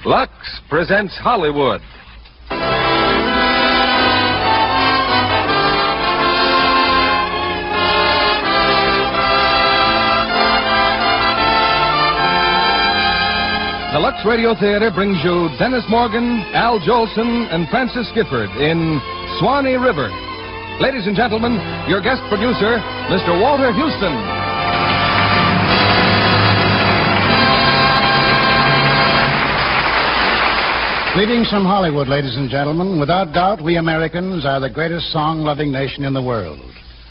Lux presents Hollywood. The Lux Radio Theater brings you Dennis Morgan, Al Jolson, and Francis Gifford in Swanee River. Ladies and gentlemen, your guest producer, Mr. Walter Houston. Greetings from Hollywood, ladies and gentlemen. Without doubt, we Americans are the greatest song-loving nation in the world.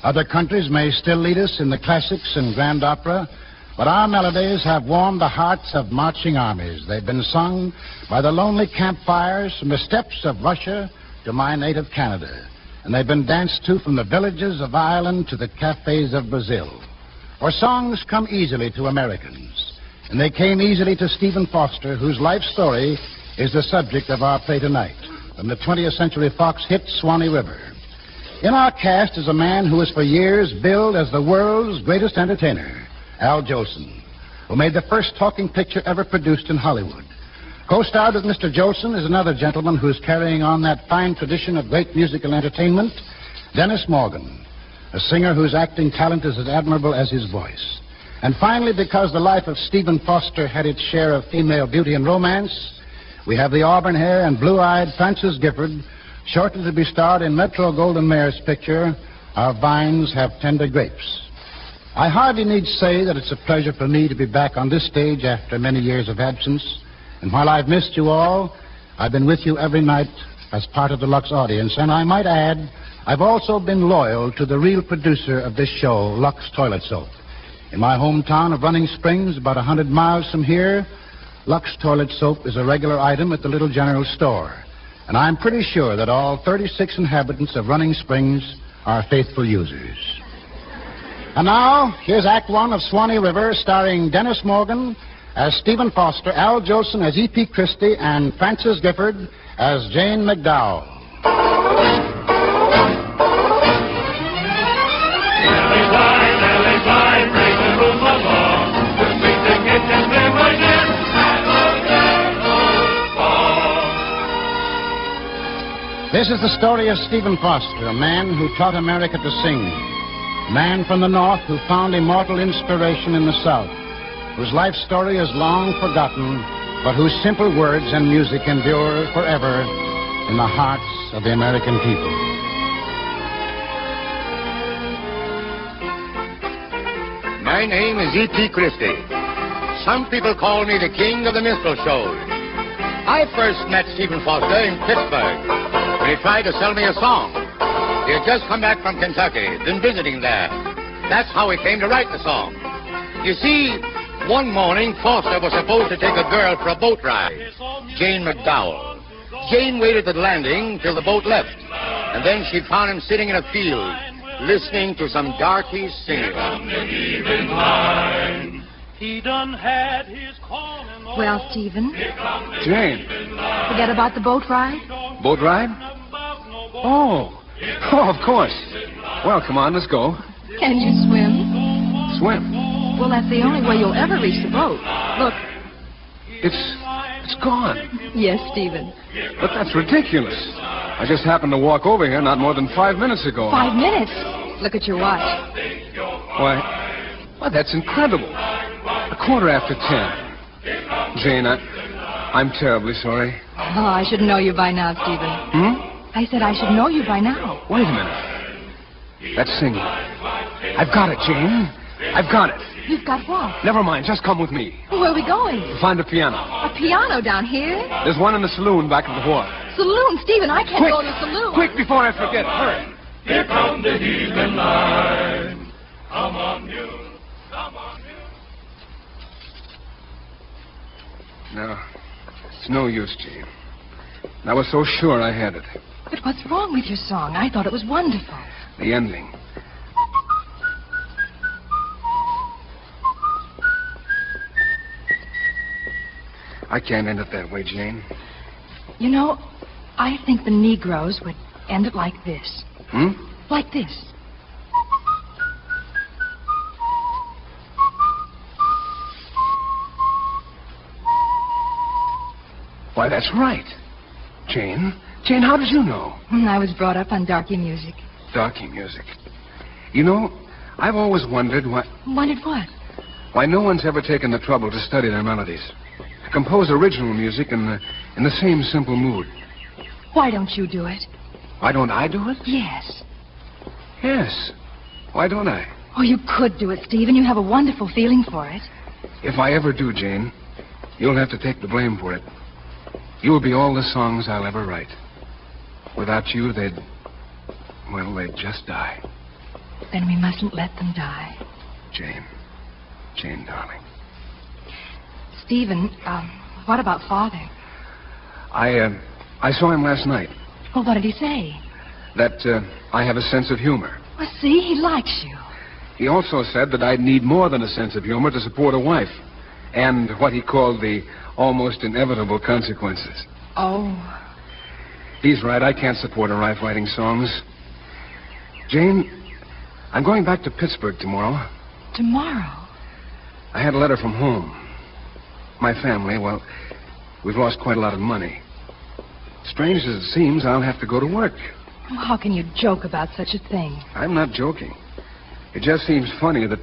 Other countries may still lead us in the classics and grand opera, but our melodies have warmed the hearts of marching armies. They've been sung by the lonely campfires from the steppes of Russia to my native Canada. And they've been danced to from the villages of Ireland to the cafes of Brazil. For songs come easily to Americans. And they came easily to Stephen Foster, whose life story is the subject of our play tonight, from the 20th Century Fox hit Swanee River. In our cast is a man who has for years billed as the world's greatest entertainer, Al Jolson, who made the first talking picture ever produced in Hollywood. Co-starred with Mr. Jolson is another gentleman who's carrying on that fine tradition of great musical entertainment, Dennis Morgan, a singer whose acting talent is as admirable as his voice. And finally, because the life of Stephen Foster had its share of female beauty and romance, we have the auburn-hair and blue-eyed Francis Gifford, shortly to be starred in Metro-Goldwyn-Mayer's picture, Our Vines Have Tender Grapes. I hardly need say that it's a pleasure for me to be back on this stage after many years of absence. And while I've missed you all, I've been with you every night as part of the Lux audience. And I might add, I've also been loyal to the real producer of this show, Lux Toilet Soap. In my hometown of Running Springs, about 100 miles from here, Lux Toilet Soap is a regular item at the little general store. And I'm pretty sure that all 36 inhabitants of Running Springs are faithful users. And now, here's Act One of Swanee River, starring Dennis Morgan as Stephen Foster, Al Jolson as E.P. Christy, and Francis Gifford as Jane McDowell. This is the story of Stephen Foster, a man who taught America to sing. A man from the North who found immortal inspiration in the South, whose life story is long forgotten, but whose simple words and music endure forever in the hearts of the American people. My name is E.P. Christy. Some people call me the king of the minstrel shows. I first met Stephen Foster in Pittsburgh when he tried to sell me a song. He had just come back from Kentucky, been visiting there. That's how he came to write the song. You see, one morning, Foster was supposed to take a girl for a boat ride, Jane McDowell. Jane waited at the landing till the boat left, and then she found him sitting in a field, listening to some darkies singing. He done had his calling. Well, Stephen? Jane. Forget about the boat ride? Boat ride? Oh, of course. Well, come on, let's go. Can you swim? Swim? Well, that's the only way you'll ever reach the boat. Look. It's gone. Yes, Stephen. But that's ridiculous. I just happened to walk over here not more than 5 minutes ago. 5 minutes? Look at your watch. Why, that's incredible. 10:15. Jane, I'm terribly sorry. Oh, I should know you by now, Stephen. I said I should know you by now. Wait a minute. That's singing. I've got it, Jane. I've got it. You've got what? Never mind. Just come with me. Where are we going? To find a piano. A piano down here? There's one in the saloon back of the wharf. Saloon? Stephen, I can't go to the saloon. Quick, before I forget. Hurry. Here come the heathen line. Come on, you. Come on, you. No, it's no use, Jane. I was so sure I had it. But what's wrong with your song? I thought it was wonderful. The ending. I can't end it that way, Jane. You know, I think the Negroes would end it like this. Like this. Why, that's right. Jane, how did you know? I was brought up on darky music. Darky music. You know, I've always wondered why... Wondered what? Why no one's ever taken the trouble to study their melodies. To compose original music in the same simple mood. Why don't you do it? Why don't I do it? Yes. Yes. Why don't I? Oh, you could do it, Stephen. You have a wonderful feeling for it. If I ever do, Jane, you'll have to take the blame for it. You'll be all the songs I'll ever write. Without you, they'd just die. Then we mustn't let them die. Jane, darling. Stephen, what about Father? I saw him last night. Well, what did he say? That I have a sense of humor. Well, see, he likes you. He also said that I'd need more than a sense of humor to support a wife. And what he called the almost inevitable consequences. Oh. He's right. I can't support a wife writing songs. Jane, I'm going back to Pittsburgh tomorrow. Tomorrow? I had a letter from home. My family, well, we've lost quite a lot of money. Strange as it seems, I'll have to go to work. Oh, how can you joke about such a thing? I'm not joking. It just seems funny that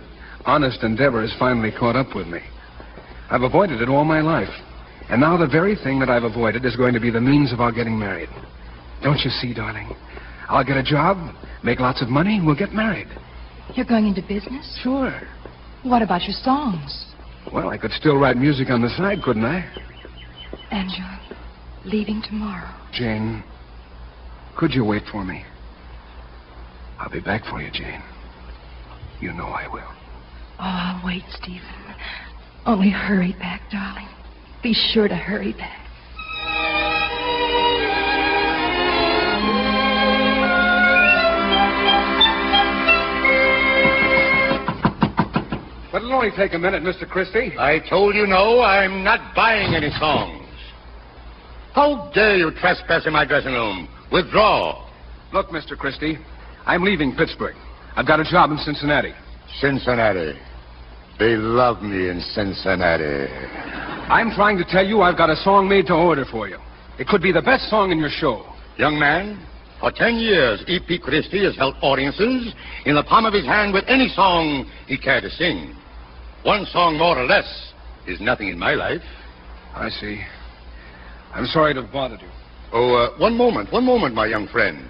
honest endeavor has finally caught up with me. I've avoided it all my life. And now the very thing that I've avoided is going to be the means of our getting married. Don't you see, darling? I'll get a job, make lots of money, and we'll get married. You're going into business? Sure. What about your songs? Well, I could still write music on the side, couldn't I? And you're leaving tomorrow. Jane, could you wait for me? I'll be back for you, Jane. You know I will. Oh, I'll wait, Stephen. Only hurry back, darling. Be sure to hurry back. But it'll only take a minute, Mr. Christy. I told you no, I'm not buying any songs. How dare you trespass in my dressing room? Withdraw. Look, Mr. Christy, I'm leaving Pittsburgh. I've got a job in Cincinnati. Cincinnati. They love me in Cincinnati. I'm trying to tell you I've got a song made to order for you. It could be the best song in your show. Young man, for 10 years, E.P. Christy has held audiences in the palm of his hand with any song he cared to sing. One song more or less is nothing in my life. I see. I'm sorry to have bothered you. Oh, one moment, my young friend.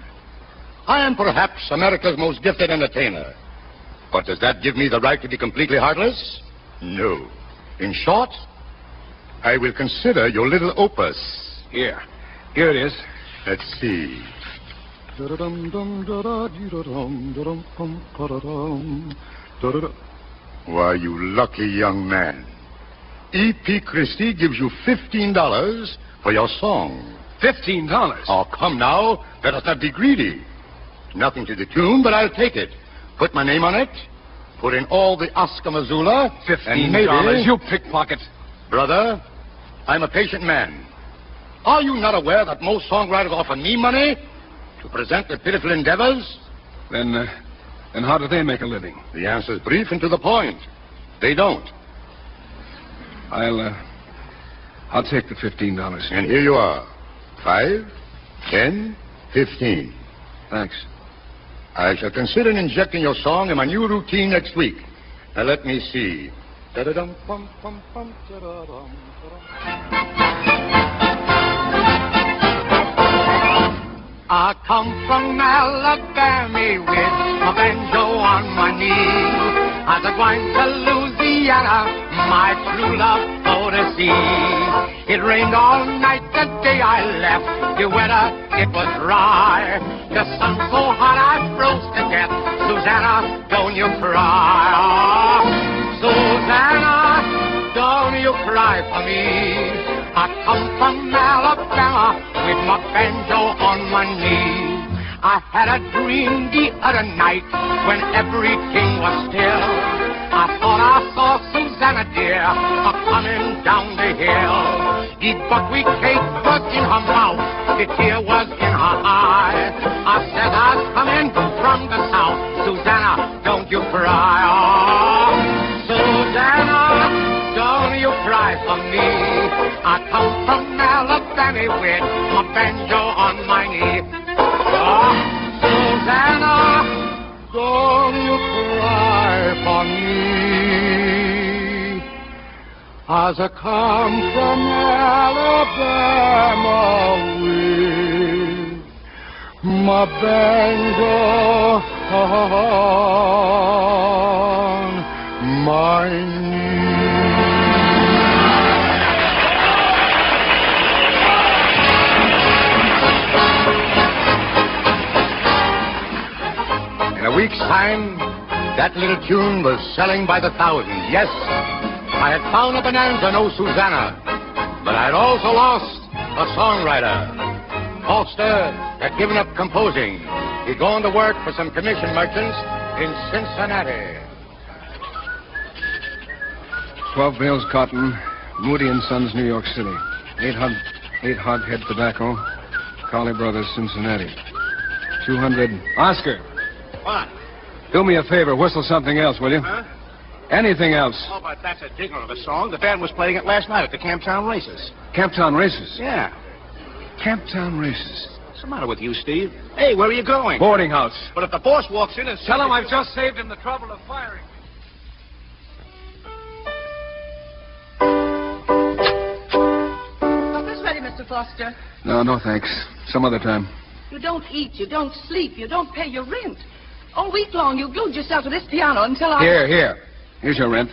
I am perhaps America's most gifted entertainer. But does that give me the right to be completely heartless? No. In short, I will consider your little opus. Here it is. Let's see. Why, you lucky young man. E.P. Christy gives you $15 for your song. $15? Oh, come now. Let us not be greedy. Nothing to the tune, but I'll take it. Put my name on it. Put in all the Oscar Missoula. $15, maybe... you pickpocket. Brother, I'm a patient man. Are you not aware that most songwriters offer me money to present their pitiful endeavors? Then how do they make a living? The answer's brief and to the point. They don't. I'll take the $15. And here you are. 5, 10, 15. Thanks. I shall consider injecting your song in my new routine next week. Now, let me see. I come from Alabama with my banjo on my knee. As I went to Louisiana, my true love for to see. It rained all night the day I left. The weather, it was dry. The sun so hot I froze to death. Susanna, don't you cry. Susanna, don't you cry for me. I come from Alabama with my banjo on my knee. I had a dream the other night when everything was still. I thought I saw Susanna dear a-coming down the hill. The buckwheat cake was in her mouth, the tear was in her eye. I said I was coming from the south. Susanna, don't you cry. Oh, Susanna, don't you cry for me. I come from Alabama me with my banjo on my knee. Oh, Susanna, don't you cry for me, as I come from Alabama with my banjo on my knee. In a week's time, that little tune was selling by the thousands. Yes, I had found a bonanza, no Susanna, but I had also lost a songwriter. Foster had given up composing. He'd gone to work for some commission merchants in Cincinnati. 12 bales cotton, Moody & Sons, New York City. 8 hogshead tobacco, Cowley Brothers, Cincinnati. 200... Oscar! What? Do me a favor, whistle something else, will you? Huh? Anything else. Oh, but that's a digger of a song. The band was playing it last night at the Camptown Races. Camptown Races? Yeah. Camptown Races. What's the matter with you, Steve? Hey, where are you going? Boarding house. But if the boss walks in and... Tell him I've just saved him the trouble of firing. Breakfast ready, Mr. Foster. No, thanks. Some other time. You don't eat, you don't sleep, you don't pay your rent. All week long, you glued yourself to this piano until I... Here. Here's your rent.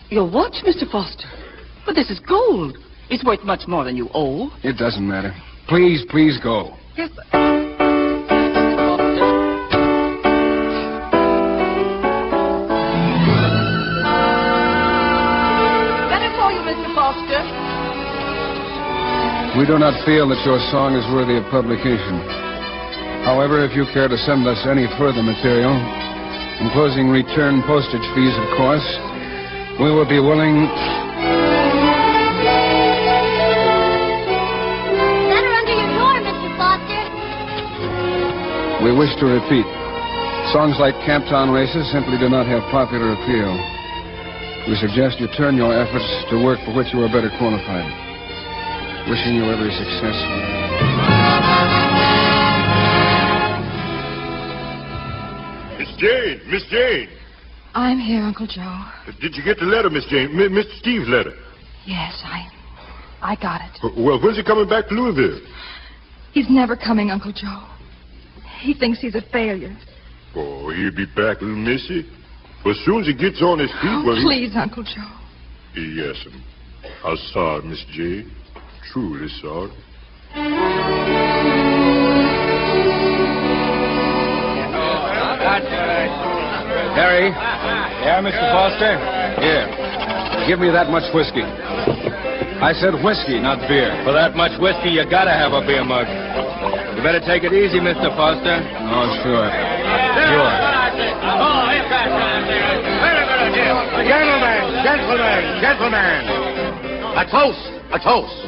Your watch, Mr. Foster? But this is gold. It's worth much more than you owe. It doesn't matter. Please go. Yes, but... Better for you, Mr. Foster. We do not feel that your song is worthy of publication. However, if you care to send us any further material, enclosing return postage fees, of course, we will be willing... Letter under your door, Mr. Foster. We wish to repeat, songs like Camptown Races simply do not have popular appeal. We suggest you turn your efforts to work for which you are better qualified. Wishing you every success. Miss Jane. I'm here, Uncle Joe. Did you get the letter, Miss Jane? Mr. Steve's letter? Yes, I got it. Well, when's he coming back to Louisville? He's never coming, Uncle Joe. He thinks he's a failure. Oh, he'll be back, little missy. Well, as soon as he gets on his feet, Oh, please, Uncle Joe. Yes, I'm sorry, Miss Jane. Truly sorry. Harry? Yeah, Mr. Foster? Here. Give me that much whiskey. I said whiskey, not beer. For that much whiskey, you gotta have a beer mug. You better take it easy, Mr. Foster. Oh, sure. Gentlemen. A toast.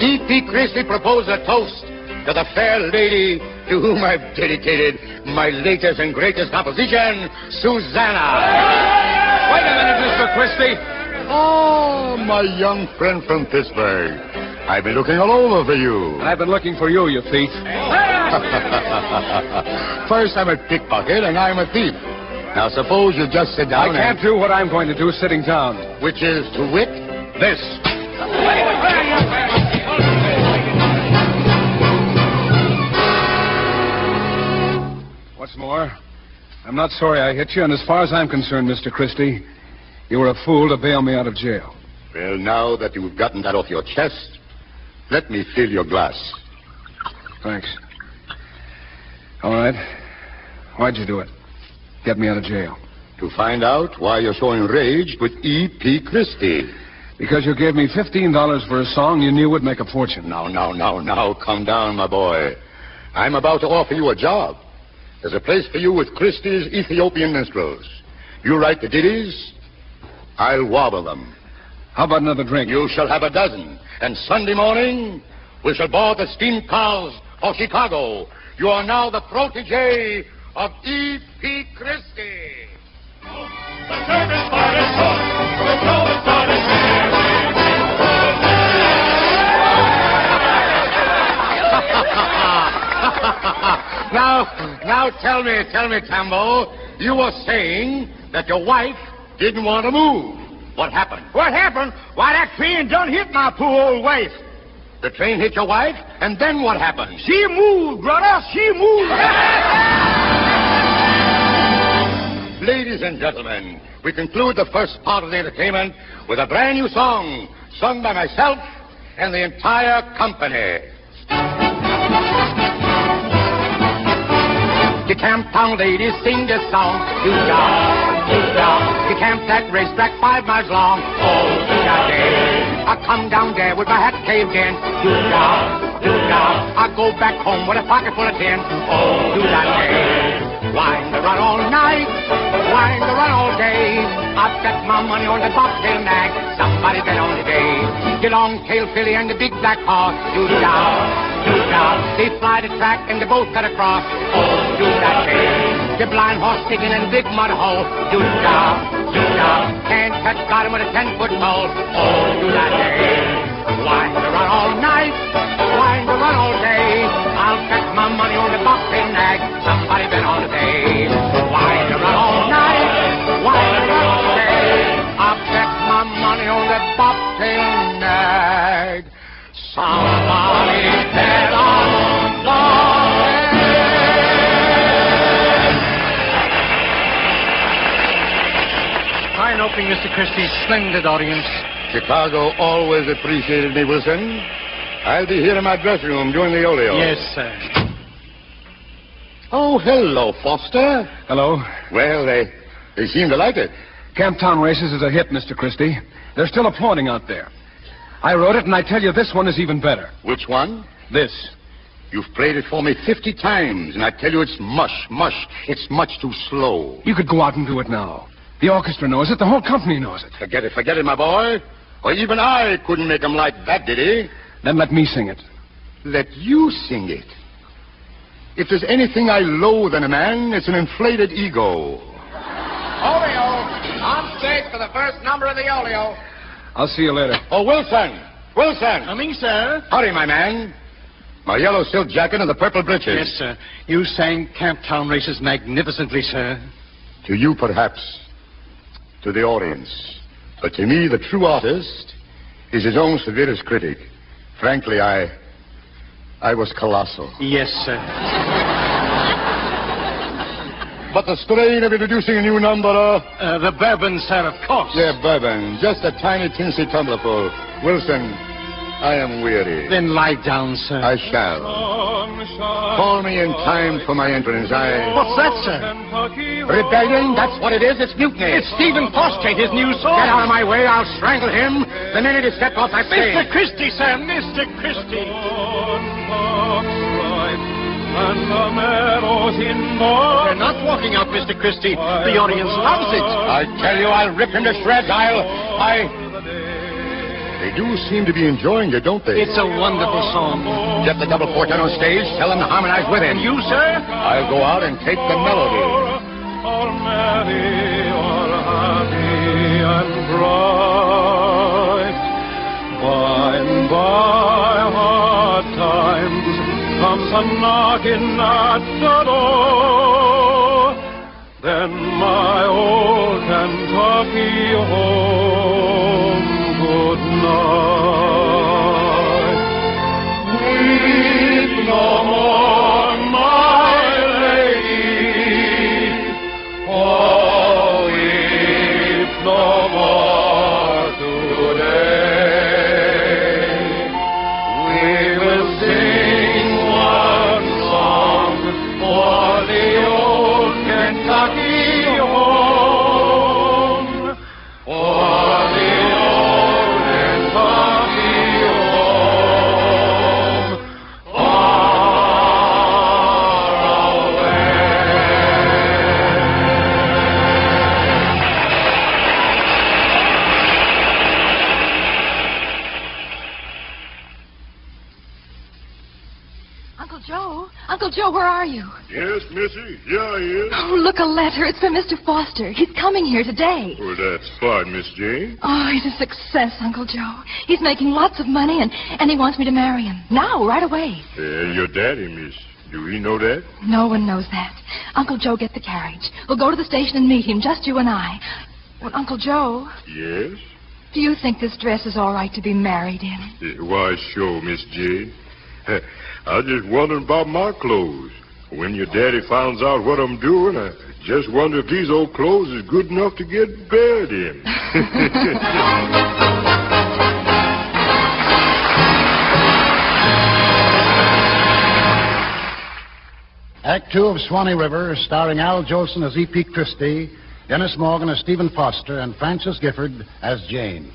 E.P. Christy proposed a toast to the fair lady to whom I've dedicated my latest and greatest composition, Susanna. Wait a minute, Mr. Christy. Oh, my young friend from Pittsburgh. I've been looking all over for you. And I've been looking for you, you thief. First, I'm a pickpocket, and I'm a thief. Now, suppose you just sit down I can't do what I'm going to do sitting down. Which is, to wit, this. What's more, I'm not sorry I hit you, and as far as I'm concerned, Mr. Christy, you were a fool to bail me out of jail. Well, now that you've gotten that off your chest, let me fill your glass. Thanks. All right. Why'd you do it? Get me out of jail. To find out why you're so enraged with E.P. Christy. Because you gave me $15 for a song you knew would make a fortune. Now, calm down, my boy. I'm about to offer you a job. There's a place for you with Christy's Ethiopian minstrels. You write the ditties, I'll wobble them. How about another drink? You shall have a dozen. And Sunday morning, we shall board the steam cars for Chicago. You are now the protege of E.P. Christy. The circus party's on. The show is started. Now tell me, Tambo, you were saying that your wife didn't want to move. What happened? What happened? Why, that train done hit my poor old wife. The train hit your wife, and then what happened? She moved, brother. She moved. Ladies and gentlemen, we conclude the first part of the entertainment with a brand new song sung by myself and the entire company. The camp town ladies sing this song. Doo-dah, doo-dah. The camp that racetrack 5 miles long. Oh, doo-dah day. I come down there with my hat caved in. Doo-dah, doo-dah. I go back home with a pocket full of tin. Oh, doo-dah day. Wind the run all night, wind the run all day. I've got my money on the bobtail nag. Somebody bet on the day. The long-tailed filly and the big black horse. Doo-dah, doo-dah. They fly the track and they both cut across. Oh, doo-dah day. The blind horse sticking in the big mud hole. Doo-dah, doo-dah. Can't touch bottom with a 10-foot pole. Oh, doo-dah day. Wind the run all night, wind the run all day. I'll bet my money on the bobtail nag. Somebody bet on the day. Wind the run all night, wind the run all day. I'll bet my money on the bobtail nag. Somebody bet on the day. Fine opening, Mr. Christy. Splendid audience. Chicago always appreciated me, Wilson. I'll be here in my dressing room doing the oleo. Yes, sir. Oh, hello, Foster. Hello. Well, they seem to like it. Camptown Races is a hit, Mr. Christy. They're still applauding out there. I wrote it, and I tell you, this one is even better. Which one? This. You've played it for me 50 times, and I tell you it's mush. It's much too slow. You could go out and do it now. The orchestra knows it. The whole company knows it. Forget it, my boy. Or even I couldn't make 'em like that, did he? Then let me sing it. Let you sing it? If there's anything I loathe in a man, it's an inflated ego. Oleo. On stage for the first number of the oleo. I'll see you later. Oh, Wilson. Coming, sir. Howdy, my man. My yellow silk jacket and the purple breeches. Yes, sir. You sang Camptown Races magnificently, sir. To you, perhaps. To the audience. But to me, the true artist is his own severest critic. Frankly, I was colossal. Yes, sir. But the strain of introducing a new number... the bourbon, sir, of course. Yeah, bourbon. Just a tiny tinsy tumblerful. Wilson, I am weary. Then lie down, sir. I shall. Call me in time for my entrance. What's that, sir? Rebellion, that's what it is. It's mutiny. It's Stephen Prostrate, his new song. Get out of my way. I'll strangle him the minute he steps off that stage. Mr. Christy, sir. Mr. Christy. They're not walking out, Mr. Christy. The audience loves it. I tell you, I'll rip him to shreds. They do seem to be enjoying it, don't they? It's a wonderful song. Get the double quartet on stage. Tell them to harmonize with him. You, sir? I'll go out and take the melody. All merry, all happy and bright. By and by, hard times comes a knocking at the door. Then my old Kentucky home, good night. Weep no more, my lady. Oh, weep no more today. We will sing one song for the old Kentucky home. For the old Kentucky home. Far away. Uncle Joe, where are you? Yes, Missy? Yeah, yes. Oh, look, a letter. It's from Mr. Foster. He's coming here today. Well, that's fine, Miss Jane. Oh, he's a success, Uncle Joe. He's making lots of money, and he wants me to marry him. Now, right away. Your daddy, Miss Do we know that? No one knows that. Uncle Joe, get the carriage. We'll go to the station and meet him, just you and I. Well, Uncle Joe. Yes? Do you think this dress is all right to be married in? Why, sure, Miss J. I was just wondering about my clothes. When your daddy finds out what I'm doing, I just wonder if these old clothes is good enough to get buried in. Act 2 of Swanee River, starring Al Jolson as E.P. Christy, Dennis Morgan as Stephen Foster, and Frances Gifford as Jane.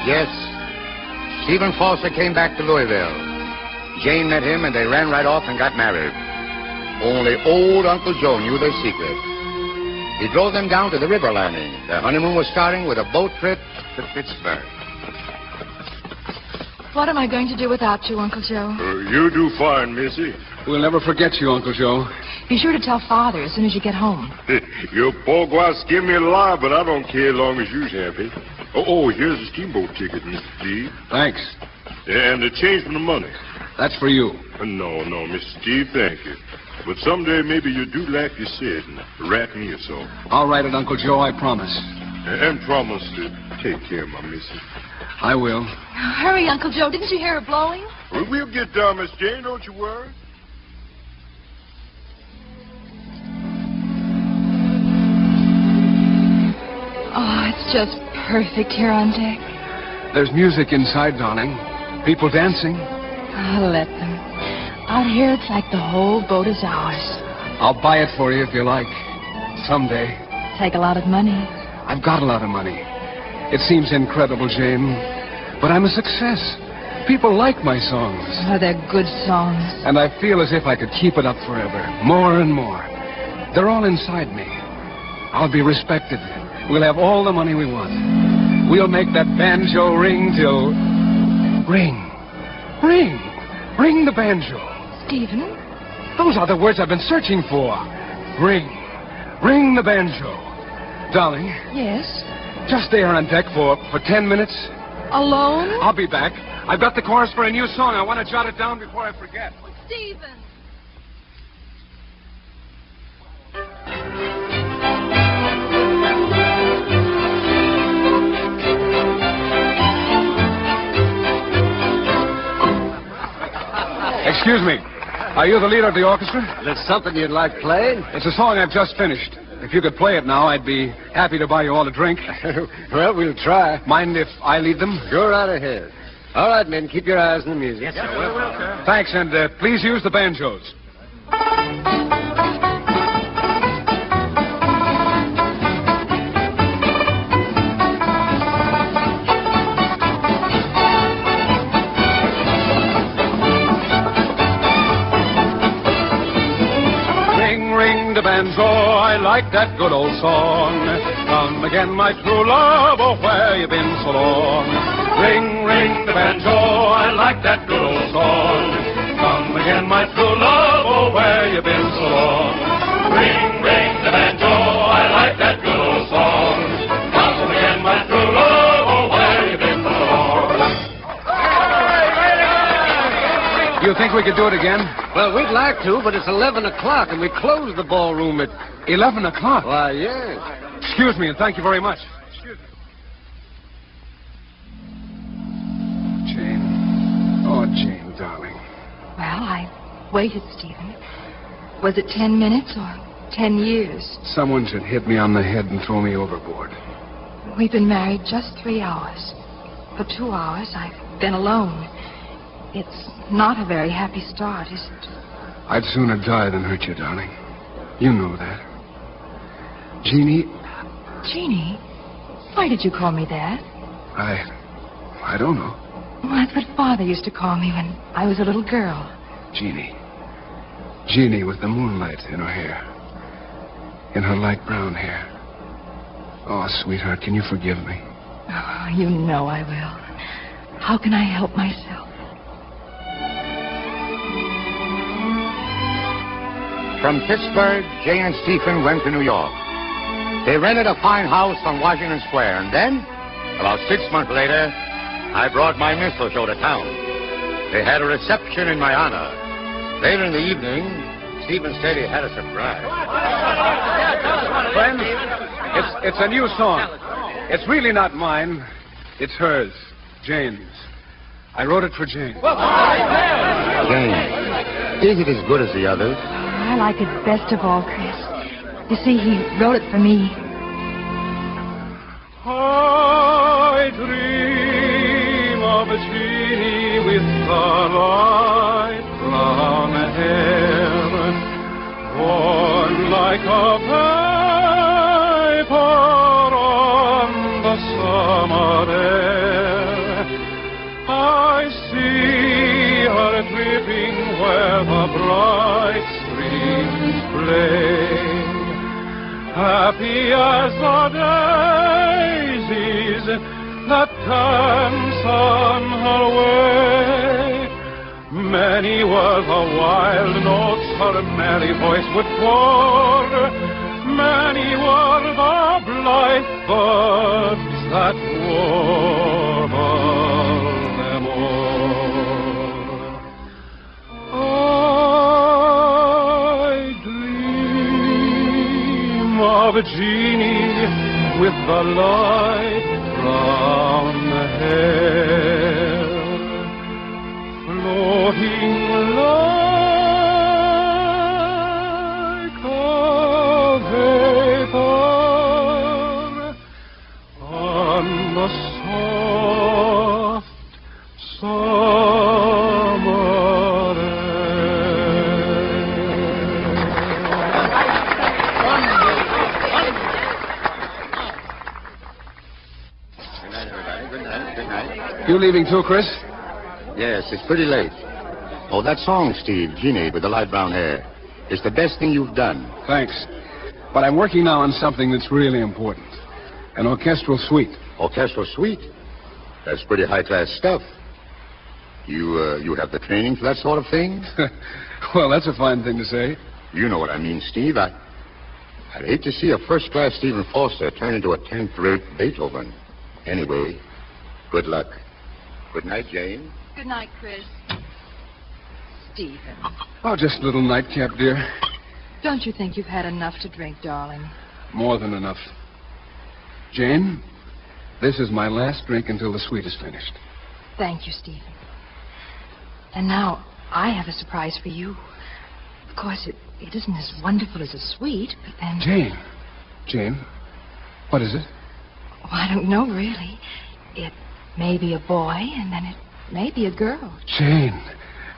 Yes, Stephen Foster came back to Louisville. Jane met him, and they ran right off and got married. Only old Uncle Joe knew their secret. He drove them down to the river landing. Their honeymoon was starting with a boat trip to Pittsburgh. What am I going to do without you, Uncle Joe? You do fine, Missy. We'll never forget you, Uncle Joe. Be sure to tell Father as soon as you get home. Your poor guy scared me alive, but I don't care as long as you're happy. Oh, here's a steamboat ticket, Mr. Steve. Thanks. And the change from the money. That's for you. No, Mr. Steve, thank you. But someday maybe you'll do like you said and rat me or so. I'll write it, Uncle Joe, I promise. And promise to take care of my missy. I will. Hurry, Uncle Joe. Didn't you hear her blowing? Well, we'll get down, Miss Jane. Don't you worry. Oh, it's just perfect here on deck. There's music inside, darling. People dancing. I'll let them. Out here, it's like the whole boat is ours. I'll buy it for you if you like. Someday. Take a lot of money. I've got a lot of money. It seems incredible, Jane, but I'm a success. People like my songs. Oh, they're good songs. And I feel as if I could keep it up forever, more and more. They're all inside me. I'll be respected. We'll have all the money we want. We'll make that banjo ring till... Ring. Ring. Ring the banjo. Stephen? Those are the words I've been searching for. Ring. Ring the banjo. Darling. Yes? Just stay here on deck for 10 minutes. Alone? I'll be back. I've got the chorus for a new song. I want to jot it down before I forget. Stephen! Excuse me. Are you the leader of the orchestra? Is it something you'd like played? It's a song I've just finished. If you could play it now, I'd be happy to buy you all a drink. Well, we'll try. Mind if I lead them? Go right ahead. All right, men, keep your eyes on the music. Yes, sir. We will, sir. Thanks, and please use the banjos. Banjo, I like that good old song. Come again, my true love, oh, where you been so long? Ring, ring the banjo, I like that good old song. Come again, my true love, oh, where you been so long? Ring, ring the banjo, I like that good old song. Come again, my true love, oh, where you been so long? Do you think we could do it again? Well, we'd like to, but it's 11 o'clock, and we close the ballroom at... 11 o'clock? Why, yes. Excuse me, and thank you very much. Excuse me. Jane. Oh, Jane, darling. Well, I waited, Stephen. Was it 10 minutes or 10 years? Someone should hit me on the head and throw me overboard. We've been married just 3 hours. For 2 hours, I've been alone. It's not a very happy start, is it? I'd sooner die than hurt you, darling. You know that. Jeannie... Jeannie? Why did you call me that? I don't know. Well, that's what Father used to call me when I was a little girl. Jeannie. Jeannie with the moonlight in her hair. In her light brown hair. Oh, sweetheart, can you forgive me? Oh, you know I will. How can I help myself? From Pittsburgh, Jane and Stephen went to New York. They rented a fine house on Washington Square, and then About 6 months later, I brought my minstrel show to town. They had a reception in my honor. Later in the evening, Stephen said he had a surprise. Friends, it's a new song. It's really not mine. It's hers, Jane's. I wrote it for Jane. Jane, is it as good as the others? I like it best of all, Chris. You see, he wrote it for me. I dream of a Jeannie with the light brown hair, born like a viper on the summer air. I see her tripping where the bright streams play, happy as the daisies that dance on her way. Many were the wild notes her merry voice would pour, many were the blithe birds that warbled them all. I dream of a Jeannie with the light brown hair, floating like a vapor on the soft summer Good You leaving too, Chris? Yes, it's pretty late. Oh, that song, Steve, Jeannie with the light brown hair, is the best thing you've done. Thanks. But I'm working now on something that's really important. An orchestral suite. Orchestral suite? That's pretty high-class stuff. You have the training for that sort of thing? Well, that's a fine thing to say. You know what I mean, Steve. I'd hate to see a first-class Stephen Foster turn into a 10th-rate Beethoven. Anyway, good luck. Good night, Jane. Good night, Chris. Stephen. Oh, just a little nightcap, dear. Don't you think you've had enough to drink, darling? More than enough. Jane, this is my last drink until the suite is finished. Thank you, Stephen. And now I have a surprise for you. Of course, it isn't as wonderful as a suite, but then... Jane, what is it? Oh, I don't know, really. It may be a boy, and then it may be a girl. Jane,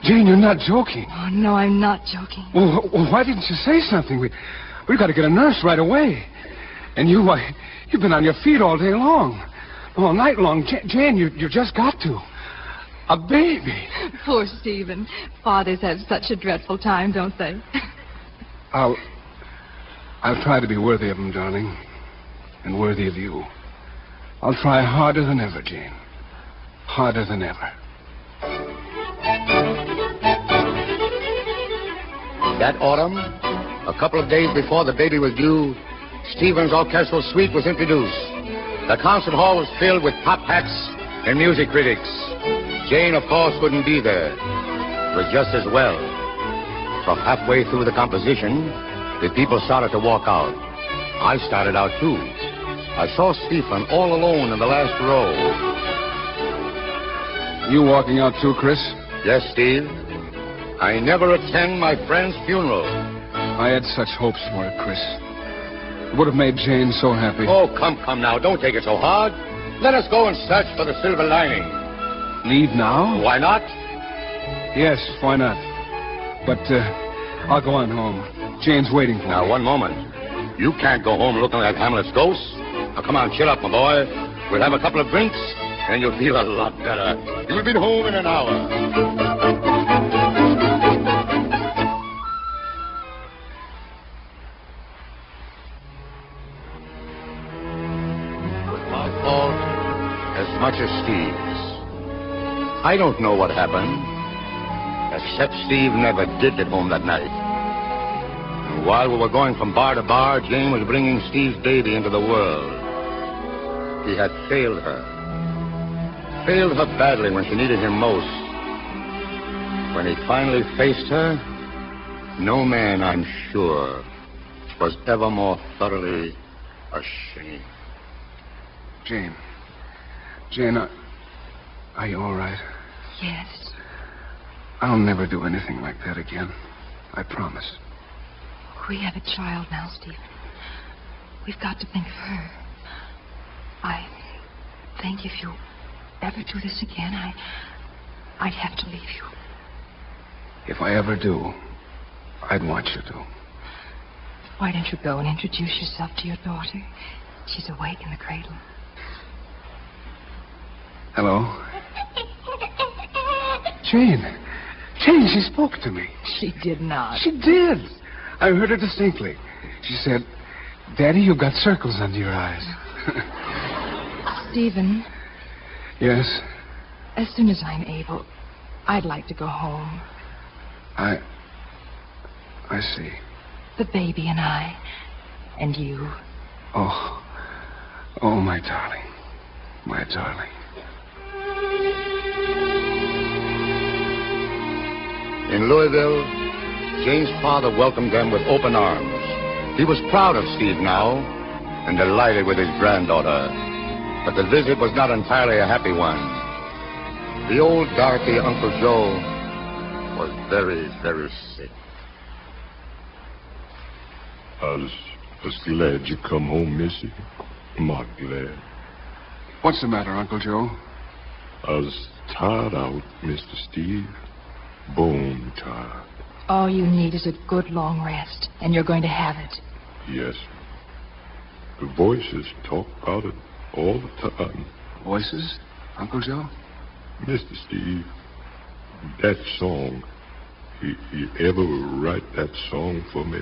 you're not joking. Oh, no, I'm not joking. Well, why didn't you say something? We've got to get a nurse right away. And you've been on your feet all day long. All night long. Jane, you just got to. A baby. Poor Stephen. Fathers have such a dreadful time, don't they? I'll try to be worthy of him, darling. And worthy of you. I'll try harder than ever, Jane. Harder than ever. That autumn, a couple of days before the baby was due, Stephen's orchestral suite was introduced. The concert hall was filled with top hats and music critics. Jane, of course, couldn't be there. It was just as well. For halfway through the composition, the people started to walk out. I started out, too. I saw Stephen all alone in the last row. You walking out, too, Chris? Yes, Steve. I never attend my friend's funeral. I had such hopes for it, Chris. It would have made Jane so happy. Oh, come now. Don't take it so hard. Let us go and search for the silver lining. Leave now? Why not? Yes, why not? But I'll go on home. Jane's waiting for me. Now, one moment. You can't go home looking like Hamlet's ghost. Now, come on, chill up, my boy. We'll have a couple of drinks, and you'll feel a lot better. You'll be home in an hour. My fault as much as Steve's. I don't know what happened, except Steve never did get home that night. And while we were going from bar to bar, Jane was bringing Steve's baby into the world. He had failed her. failed her badly when she needed him most. When he finally faced her, no man, I'm sure, was ever more thoroughly ashamed. Jane, are you all right? Yes. I'll never do anything like that again. I promise. We have a child now, Stephen. We've got to think of her. I think if you ever do this again, I'd have to leave you. If I ever do, I'd want you to. Why don't you go and introduce yourself to your daughter? She's awake in the cradle. Hello? Jane, she spoke to me. She did not. She did. I heard her distinctly. She said, Daddy, you've got circles under your eyes. Stephen. Yes? As soon as I'm able, I'd like to go home. I see. The baby and I. And you. Oh, my darling. My darling. In Louisville, Jane's father welcomed them with open arms. He was proud of Steve now and delighted with his granddaughter. But the visit was not entirely a happy one. The old darky, Uncle Joe, was very, very sick. I was glad you come home, Missy. Mighty glad. What's the matter, Uncle Joe? I was tired out, Mr. Steve. Bone tired. All you need is a good long rest, and you're going to have it. Yes. The voices talk about it all the time. Voices, Uncle Joe? Mr. Steve, that song, you ever write that song for me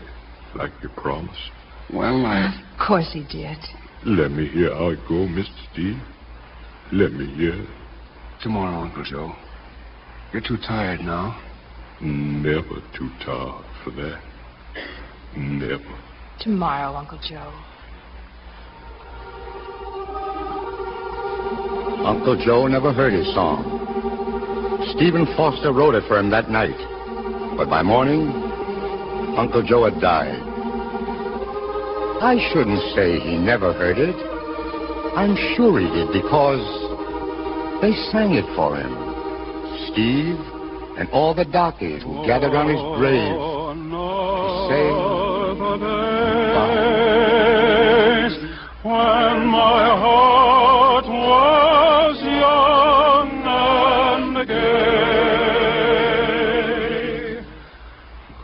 like you promised? Well, Of course he did. Let me hear how it go, Mr. Steve. Let me hear. Tomorrow, Uncle Joe. You're too tired now. Never too tired for that. Never. Tomorrow, Uncle Joe. Uncle Joe never heard his song. Stephen Foster wrote it for him that night. But by morning, Uncle Joe had died. I shouldn't say he never heard it. I'm sure he did because they sang it for him. Steve and all the darkies who gathered on his grave to say days when my heart was young and gay.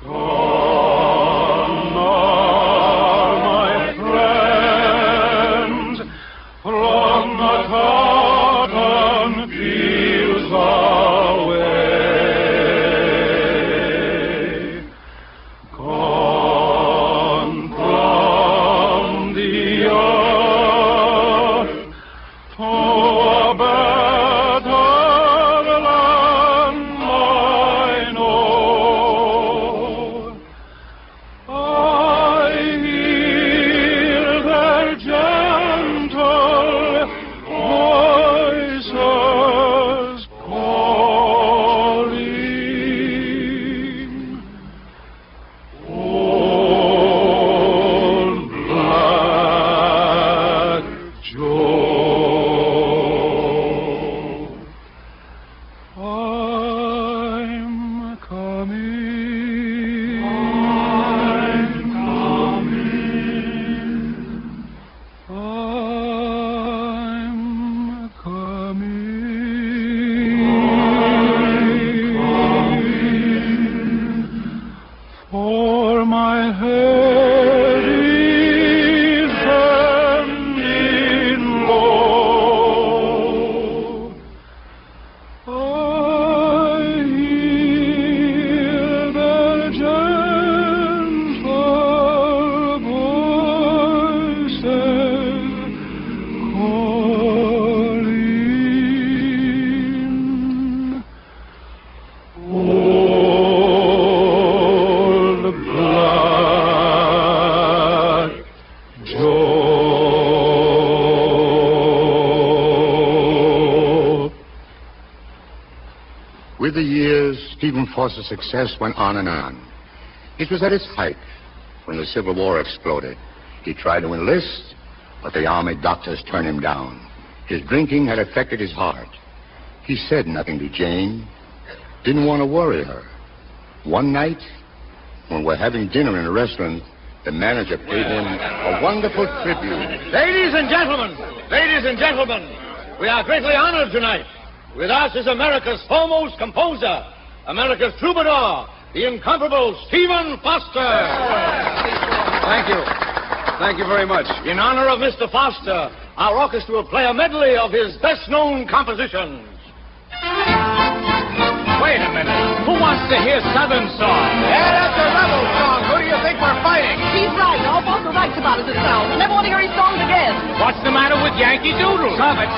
Gone are my friends from the cotton fields away. Gone With the years, Stephen Foster's success went on and on. It was at its height when the Civil War exploded. He tried to enlist, but the army doctors turned him down. His drinking had affected his heart. He said nothing to Jane, didn't want to worry her. One night, when we're having dinner in a restaurant, the manager paid him a wonderful tribute. Ladies and gentlemen, we are greatly honored tonight. With us is America's foremost composer, America's troubadour, the incomparable Stephen Foster. Thank you. Thank you very much. In honor of Mr. Foster, our orchestra will play a medley of his best-known compositions. Wait a minute. Who wants to hear Southern song? Yeah, that's a rebel song. Who do you think we're fighting? He's right. All Foster writes about is his sound. I never want to hear his songs again. What's the matter with Yankee Doodle? Stop it.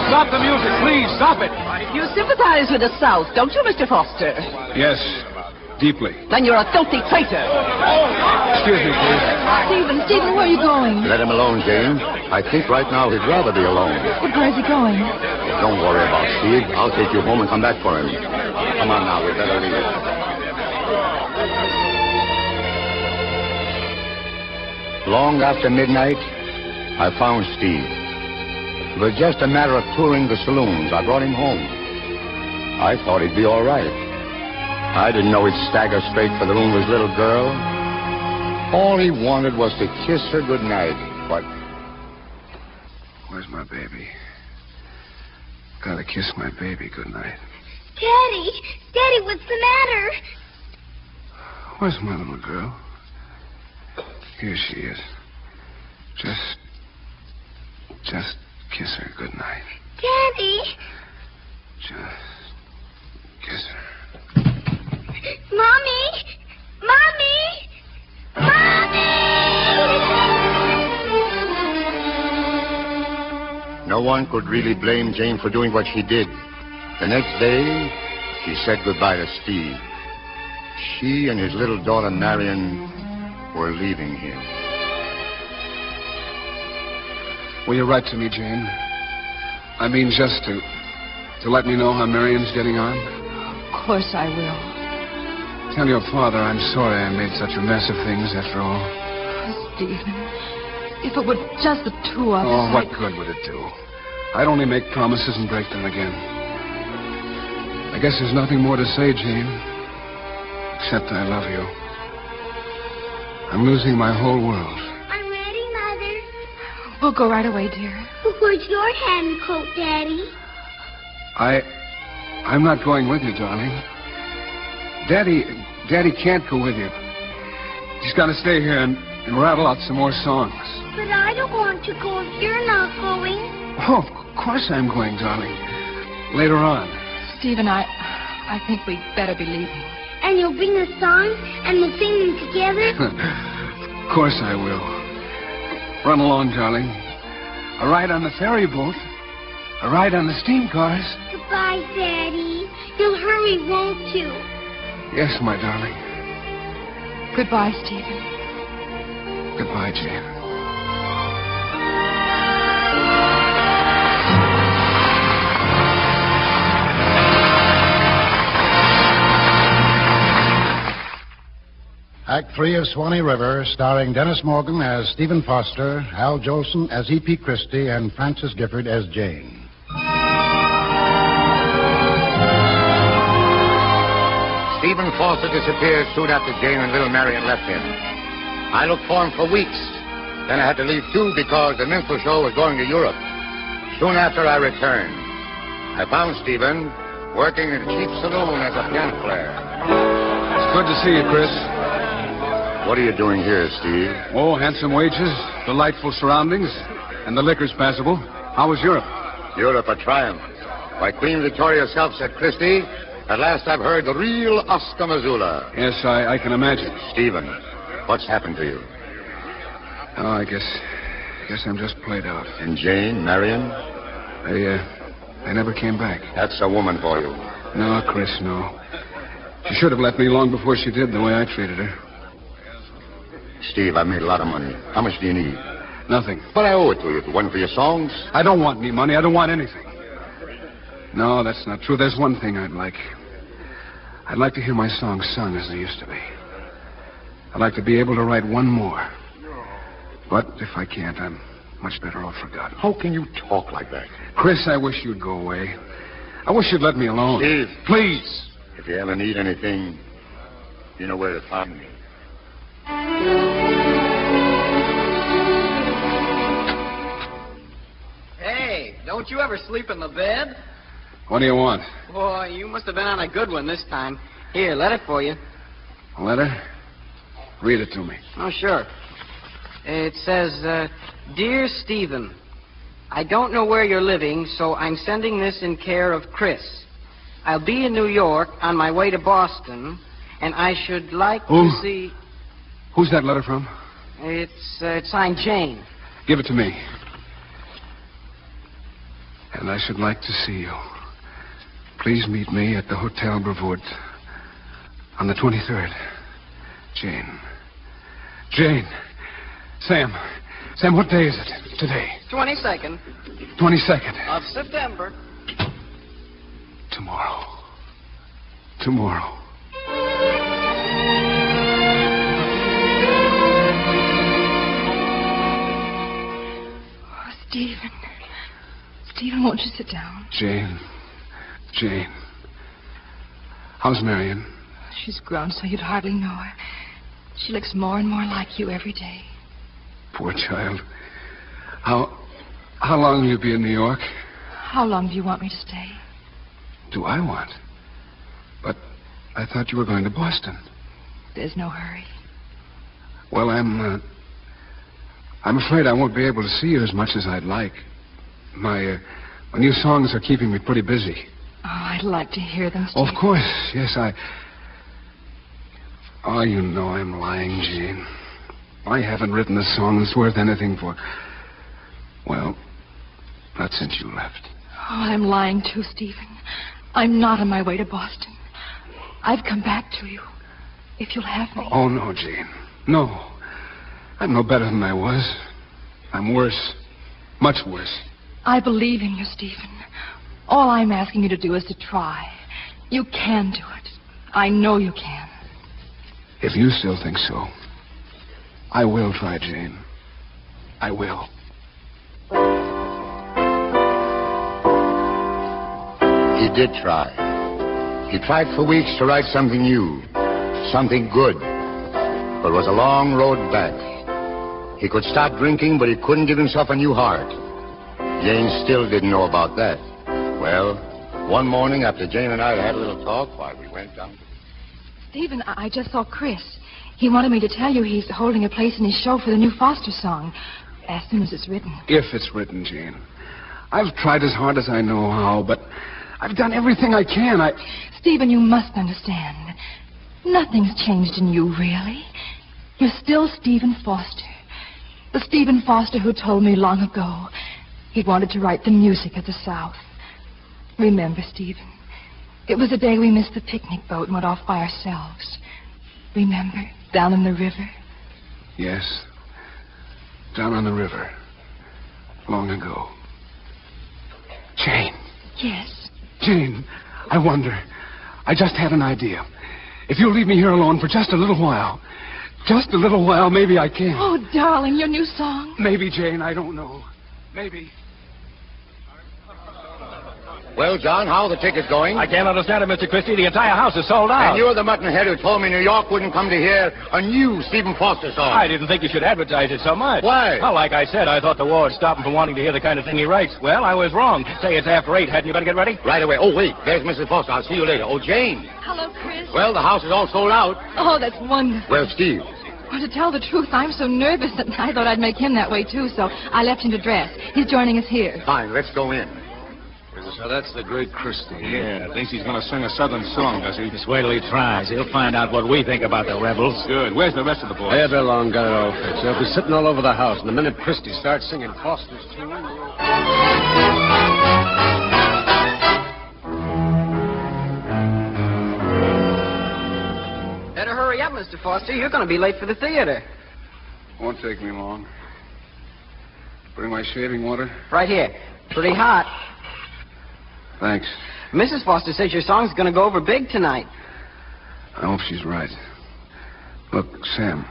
Stop the music, please. Stop it. You sympathize with the South, don't you, Mr. Foster? Yes, deeply. Then you're a filthy traitor. Excuse me, please. Stephen, where are you going? Let him alone, Jane. I think right now he'd rather be alone. But where's he going? Don't worry about Steve. I'll take you home and come back for him. Come on now, we better leave. Long after midnight, I found Steve. It was just a matter of touring the saloons. I brought him home. I thought he'd be all right. I didn't know he'd stagger straight for the room of his little girl. All he wanted was to kiss her goodnight, but... Where's my baby? Gotta kiss my baby goodnight. Daddy, what's the matter? Where's my little girl? Here she is. Just kiss her goodnight. Daddy. Just kiss her. Mommy! No one could really blame Jane for doing what she did. The next day, she said goodbye to Steve. She and his little daughter, Marion, were leaving him. Will you write to me, Jane? I mean, just to let me know how Marion's getting on? Of course I will. Tell your father I'm sorry I made such a mess of things after all. Oh, Stephen, if it were just the two of us... Oh, what good would it do? I'd only make promises and break them again. I guess there's nothing more to say, Jane, except I love you. I'm losing my whole world. I'm ready, Mother. We'll go right away, dear. Where's your hat and coat, Daddy? I'm not going with you, darling. Daddy can't go with you. He's got to stay here and rattle out some more songs. But I don't want to go if you're not going. Oh, of course I'm going, darling. Later on. Stephen, I think we'd better be leaving. And you'll bring the songs and we'll sing them together? Of course I will. Run along, darling. A ride on the ferry boat. A ride on the steam cars. Goodbye, Daddy. You'll hurry, won't you? Yes, my darling. Goodbye, Stephen. Goodbye, Jane. Act 3 of Swanee River, starring Dennis Morgan as Stephen Foster, Al Jolson as E.P. Christy, and Frances Gifford as Jane. Stephen Foster disappeared soon after Jane and little Marion left him. I looked for him for weeks. Then I had to leave too because the minstrel show was going to Europe. Soon after I returned, I found Stephen working in a cheap saloon as a piano player. It's good to see you, Chris. What are you doing here, Steve? Oh, handsome wages, delightful surroundings, and the liquor's passable. How was Europe? Europe a triumph. Why, Queen Victoria herself said, Christy, at last I've heard the real Oscar Missoula. Yes, I can imagine. Stephen, what's happened to you? Oh, I guess I'm just played out. And Jane, Marion? They never came back. That's a woman for you. No, Chris, no. She should have left me long before she did, the way I treated her. Steve, I've made a lot of money. How much do you need? Nothing. But I owe it to you. If it wasn't for your songs. I don't want any money. I don't want anything. No, that's not true. There's one thing I'd like. I'd like to hear my songs sung as they used to be. I'd like to be able to write one more. But if I can't, I'm much better off forgotten. How can you talk like that? Chris, I wish you'd go away. I wish you'd let me alone. Steve. Please. If you ever need anything, you know where to find me. Hey, don't you ever sleep in the bed? What do you want? Boy, you must have been on a good one this time. Here, let it for you. A letter? Read it to me. Oh, sure. It says, Dear Stephen, I don't know where you're living, so I'm sending this in care of Chris. I'll be in New York on my way to Boston, and I should like to see... Who's that letter from? It's signed Jane. Give it to me. And I should like to see you. Please meet me at the Hotel Brevoort on the 23rd. Jane. Jane. Sam, what day is it today? 22nd. 22nd. Of September. Tomorrow. Oh, Stephen. Stephen, won't you sit down? Jane. How's Marion? She's grown so you'd hardly know her. She looks more and more like you every day. Poor child. How long will you be in New York? How long do you want me to stay? Do I want? But I thought you were going to Boston. There's no hurry. Well, I'm afraid I won't be able to see you as much as I'd like. My new songs are keeping me pretty busy. Oh, I'd like to hear them, Steve. Oh, of course. Yes, Oh, you know I'm lying, Jane. I haven't written a song that's worth anything for... Well, not since you left. Oh, I'm lying too, Stephen. I'm not on my way to Boston. I've come back to you. If you'll have me. Oh, no, Jane. No. I'm no better than I was. I'm worse. Much worse. I believe in you, Stephen. All I'm asking you to do is to try. You can do it. I know you can. If you still think so, I will try, Jane. I will. He did try. He tried for weeks to write something new, something good. But it was a long road back. He could stop drinking, but he couldn't give himself a new heart. Jane still didn't know about that. Well, one morning after Jane and I had a little talk while we went down... Stephen, I just saw Chris. He wanted me to tell you he's holding a place in his show for the new Foster song, as soon as it's written. If it's written, Jane. I've tried as hard as I know how, but I've done everything I can. Stephen, you must understand. Nothing's changed in you, really. You're still Stephen Foster. The Stephen Foster who told me long ago he wanted to write the music of the South. Remember, Stephen, it was the day we missed the picnic boat and went off by ourselves. Remember, down in the river? Yes. Down on the river. Long ago. Jane. Yes? Jane, I wonder. I just had an idea. If you'll leave me here alone for just a little while, maybe I can. Oh, darling, your new song? Maybe, Jane, I don't know. Maybe. Well, John, how are the tickets going? I can't understand it, Mr. Christy. The entire house is sold out. And you're the muttonhead who told me New York wouldn't come to hear a new Stephen Foster song. I didn't think you should advertise it so much. Why? Well, like I said, I thought the war would stop him from wanting to hear the kind of thing he writes. Well, I was wrong. Say it's after 8. Hadn't you better get ready? Right away. Oh, wait. There's Mrs. Foster. I'll see you later. Oh, Jane. Hello, Chris. Well, the house is all sold out. Oh, that's wonderful. Well, Steve. Well, to tell the truth, I'm so nervous that I thought I'd make him that way, too, so I left him to dress. He's joining us here. Fine. Let's go in. So that's the great Christy. Yeah, thinks he's going to sing a southern song, does he? Just wait till he tries. He'll find out what we think about the rebels. Good. Where's the rest of the boys? They've long got it all fixed. They'll be sitting all over the house, and the minute Christy starts singing Foster's tune... Better hurry up, Mr. Foster. You're going to be late for the theater. Won't take me long. Bring my shaving water? Right here. Pretty hot. Thanks. Mrs. Foster says your song's going to go over big tonight. I hope she's right. Look, Sam,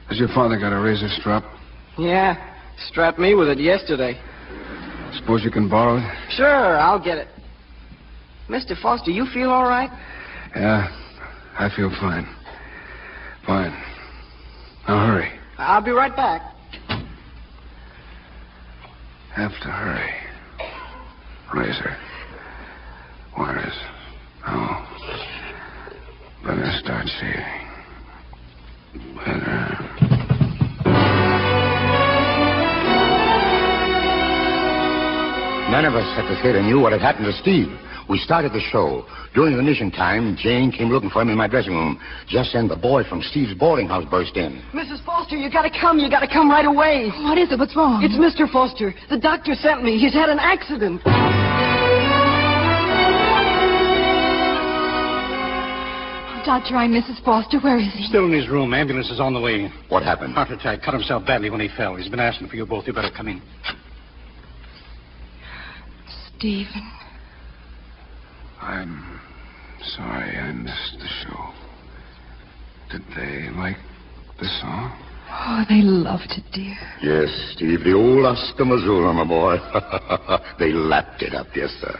has your father got a razor strap? Yeah, strapped me with it yesterday. Suppose you can borrow it? Sure, I'll get it. Mr. Foster, you feel all right? Yeah, I feel fine. Fine. Now hurry. I'll be right back. Have to hurry. Razor. Where is... Oh. Better start shaving. Better... None of us at the theater knew what had happened to Steve. We started the show. During the mission time, Jane came looking for him in my dressing room. Just then, the boy from Steve's boarding house burst in. Mrs. Foster, you gotta come. You gotta come right away. What is it? What's wrong? It's Mr. Foster. The doctor sent me. He's had an accident. Doctor, I'm Mrs. Foster. Where is he? Still in his room. Ambulance is on the way. What happened? Heart attack. Cut himself badly when he fell. He's been asking for you both. You better come in. Stephen. I'm sorry I missed the show. Did they like the song? Oh, they loved it, dear. Yes, Steve, the old Oscar Missoula, my boy. They lapped it up, yes, sir.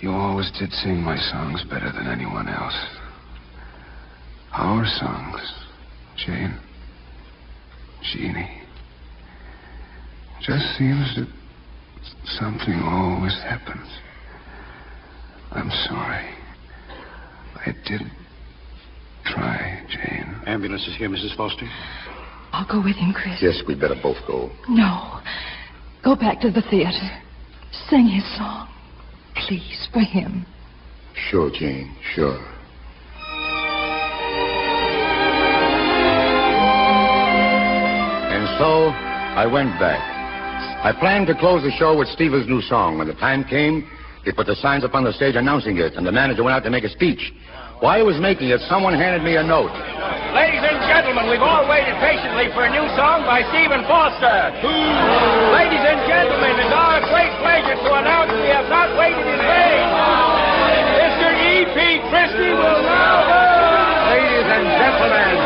You always did sing my songs better than anyone else. Our songs, Jane, Jeannie. Just seems that something always happens. I'm sorry. I did try, Jane. Ambulance is here, Mrs. Foster. I'll go with him, Chris. Yes, we'd better both go. No. Go back to the theater. Sing his song. Please, for him. Sure, Jane, sure. And so, I went back. I planned to close the show with Steven's new song. When the time came, they put the signs up on the stage announcing it, and the manager went out to make a speech. While he was making it, someone handed me a note. Ladies and gentlemen, we've all waited patiently for a new song by Stephen Foster. Ladies and gentlemen, it's our great pleasure to announce we have not waited in vain. Mr. E.P. Christy will now go. Ladies and gentlemen,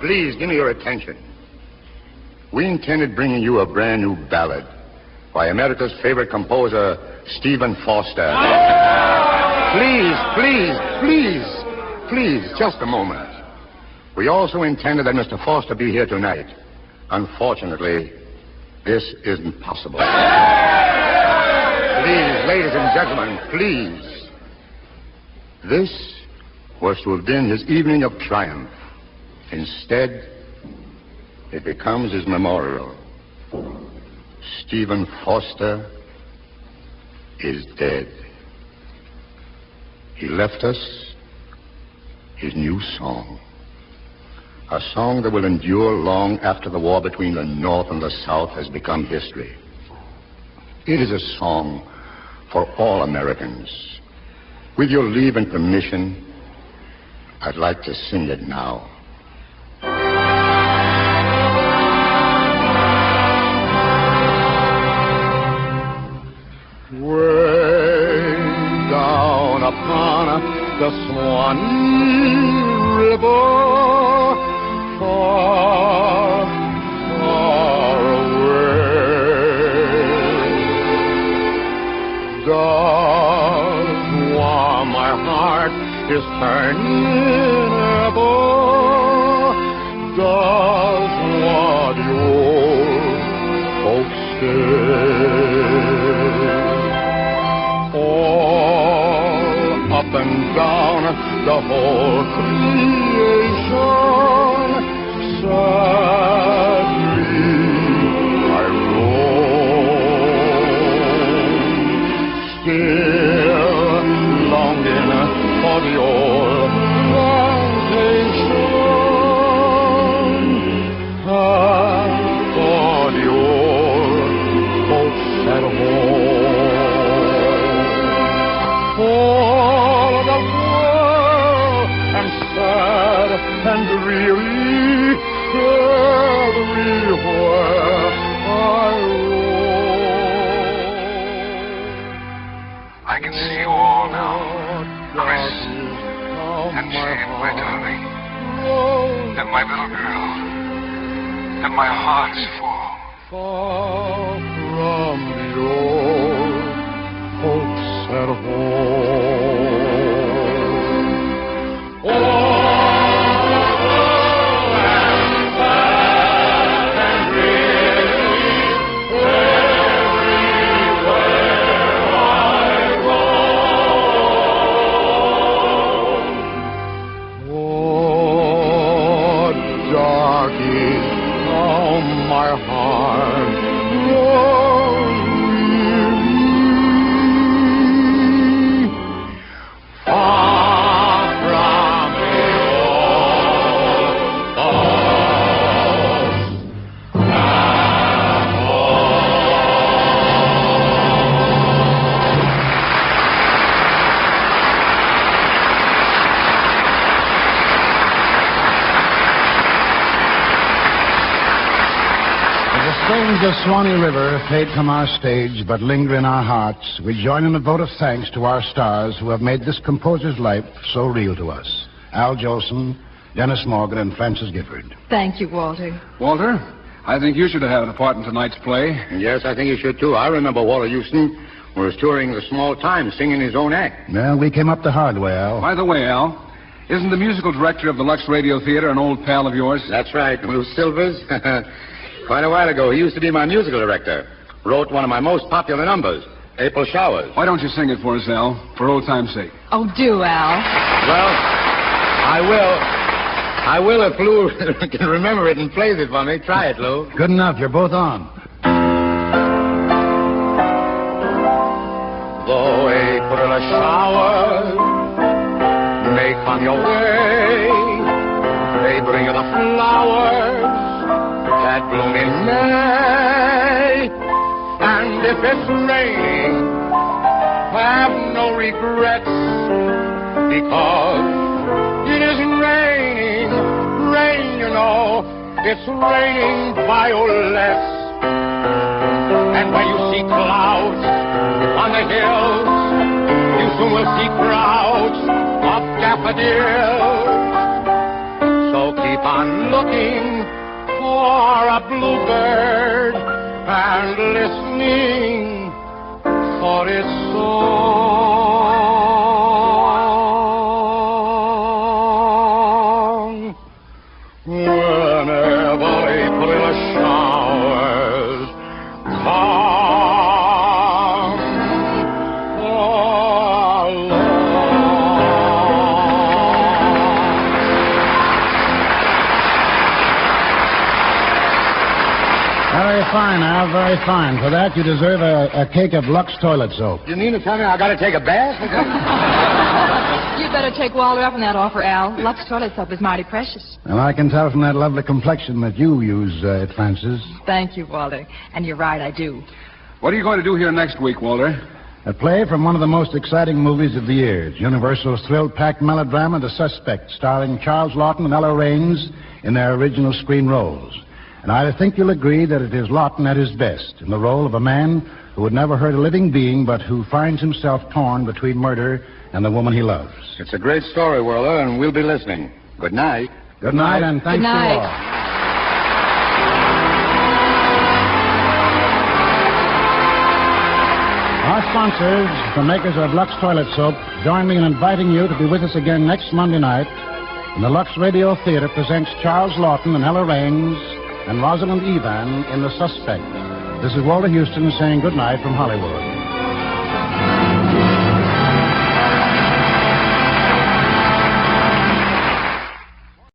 please, give me your attention. We intended bringing you a brand new ballad by America's favorite composer, Stephen Foster. Please, just a moment. We also intended that Mr. Foster be here tonight. Unfortunately, this isn't possible. Please, ladies and gentlemen, please. This was to have been his evening of triumph. Instead, it becomes his memorial. Stephen Foster is dead. He left us his new song. A song that will endure long after the war between the North and the South has become history. It is a song for all Americans. With your leave and permission, I'd like to sing it now. Way down upon the Swanee River, far, far away, does warm my heart is turning ever, does what your folks say. All up and down the whole creation, sadly I roam, still longing for the old plantation, and for the old folks at home. All the world and sad and dreary. and my heart is full. Far from the old folks at home. Oh, The Swanee River fade from our stage but linger in our hearts. We join in a vote of thanks to our stars who have made this composer's life so real to us. Al Jolson, Dennis Morgan, and Francis Gifford. Thank you, Walter. Walter, I think you should have had a part in tonight's play. Yes, I think you should, too. I remember Walter Houston was touring the small time singing his own act. Well, we came up the hard way, Al. By the way, Al, isn't the musical director of the Lux Radio Theater an old pal of yours? That's right, Lou Silvers. Quite a while ago, he used to be my musical director. Wrote one of my most popular numbers, April Showers. Why don't you sing it for us, Al, for old time's sake? Oh, do, Al. Well, I will if Lou can remember it and plays it for me. Try it, Lou. Good enough. You're both on. Though April showers may come your way, they bring you the flowers that bloom in May. And if it's raining, have no regrets, because it is raining, rain, you know, it's raining violets. And when you see clouds on the hills, you soon will see crowds of daffodils. So keep on looking for a bluebird and listening for its song. Whenever April showers come along. Very fine, Al, very fine. For that, you deserve a cake of Lux toilet soap. You mean to tell me I got to take a bath? You'd better take Walter up on that offer, Al. Lux toilet soap is mighty precious. Well, I can tell from that lovely complexion that you use it, Francis. Thank you, Walter. And you're right, I do. What are you going to do here next week, Walter? A play from one of the most exciting movies of the year, Universal's thrill-packed melodrama, The Suspect, starring Charles Lawton and Ella Raines in their original screen roles. And I think you'll agree that it is Lawton at his best, in the role of a man who would never hurt a living being, but who finds himself torn between murder and the woman he loves. It's a great story, Whirler, and we'll be listening. Good night. Good night, and thanks to all. Our sponsors, the makers of Lux Toilet Soap, join me in inviting you to be with us again next Monday night when the Lux Radio Theater presents Charles Lawton and Ella Raines and Rosalind Evan in The Suspect. This is Walter Houston saying good night from Hollywood.